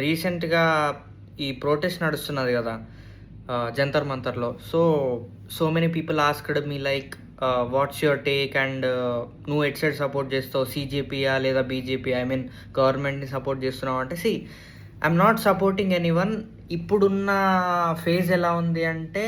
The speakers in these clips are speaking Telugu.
రీసెంట్‌గా ఈ ప్రొటెస్ట్ నడుస్తున్నది గదా! జంతర్ మంతర్‌లో. So many people asked me like what's your take and నువ్వు ఎటు సైడ్ సపోర్ట్ చేస్తావు? సీజేపీయా లేదా బీజేపీ? ఐ మీన్ గవర్నమెంట్‌ని సపోర్ట్ చేస్తున్నావా? అంటే ఐయామ్ నాట్ సపోర్టింగ్ ఎనీవన్. ఇప్పుడున్న ఫేజ్ ఎలా ఉంది అంటే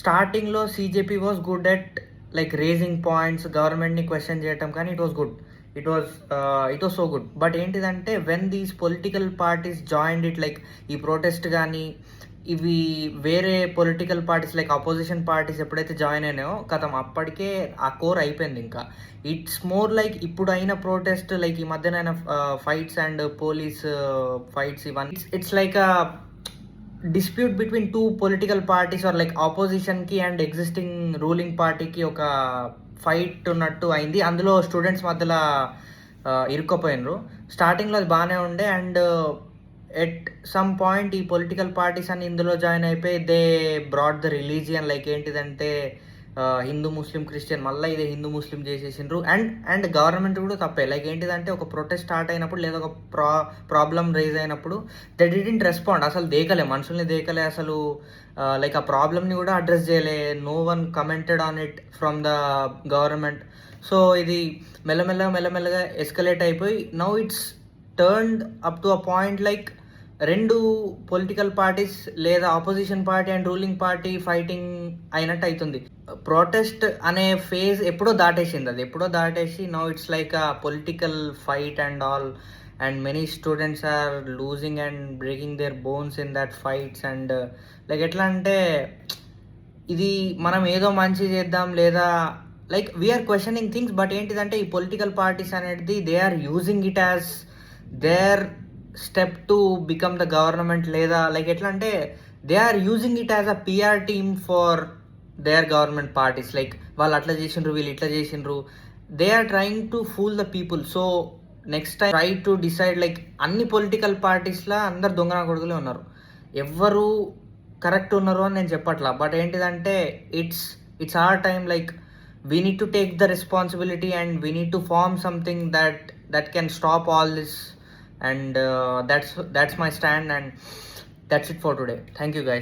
స్టార్టింగ్‌లో CJP was good at like raising points, గవర్నమెంట్‌ని క్వెషన్ చేయటం కానీ it was good. It was so good. But ఏంటిదంటే when these political parties joined it like ఈ ప్రొటెస్ట్ గానీ ఇవి వేరే political parties like opposition parties ఎప్పుడైతే జాయిన్ అయినాయో కథం అప్పటికే ఆ కోర్ అయిపోయింది. ఇంకా ఇట్స్ మోర్ లైక్ ఇప్పుడు అయిన ప్రొటెస్ట్ లైక్ ఈ మధ్యన అయిన ఫైట్స్ అండ్ పోలీస్ ఫైట్స్ ఇవన్నీ it's like dispute between two political parties or like ఆపోజిషన్కి అండ్ ఎగ్జిస్టింగ్ రూలింగ్ పార్టీకి ఒక ఫైట్ ఉన్నట్టు అయింది. అందులో స్టూడెంట్స్ మధ్యలో ఇరుక్కపోయినరు. స్టార్టింగ్లో అది బాగానే ఉండే అండ్ ఎట్ సమ్ పాయింట్ ఈ పొలిటికల్ పార్టీస్ అని ఇందులో జాయిన్ అయిపోయి they broad the religion like ఏంటిదంటే హిందూ ముస్లిం క్రిస్టియన్ మళ్ళీ ఇదే హిందూ ముస్లిం చేసేసిండ్రు. అండ్ గవర్నమెంట్ కూడా తప్పే. లైక్ ఏంటిదంటే ఒక ప్రొటెస్ట్ స్టార్ట్ అయినప్పుడు లేదా ఒక ప్రాబ్లం రైజ్ అయినప్పుడు దే డిడెంట్ రెస్పాండ్. అసలు దేకలే, మనుషుల్ని దేకలే అసలు. లైక్ ఆ ప్రాబ్లమ్ని కూడా అడ్రస్ చేయలే. No one commented on it from the government. So ఇది మెల్లమెల్లగా ఎస్కలేట్ అయిపోయి now it's turned up to a point like రెండు పొలిటికల్ పార్టీస్ లేదా opposition party and ruling party fighting అయినట్టు అవుతుంది. ప్రొటెస్ట్ అనే ఫేజ్ ఎప్పుడో దాటేసింది. అది ఎప్పుడో దాటేసి now it's like a political fight and all. And many students are losing and breaking their bones in that fights. And like ఎట్లా అంటే ఇది మనం ఏదో మంచి చేద్దాం లేదా like we're questioning things. But ఏంటిదంటే ఈ పొలిటికల్ పార్టీస్ అనేది they are using it as their step to become the government లేదా లైక్ ఎట్లా అంటే they are using it as a PR team for their government parties. Like వాళ్ళు అట్లా చేసిండ్రు, వీళ్ళు ఇట్లా చేసిండ్రు. They are trying to fool the people. So next time try to decide like అన్ని పొలిటికల్ పార్టీస్లో అందరు దొంగన కొడుకులే ఉన్నారు. ఎవ్వరు కరెక్ట్ ఉన్నారు అని నేను చెప్పట్లా. బట్ ఏంటిదంటే it's our time like we need to take the responsibility and we need to form something that can stop all this. And that's my stand and that's it for today. Thank you guys.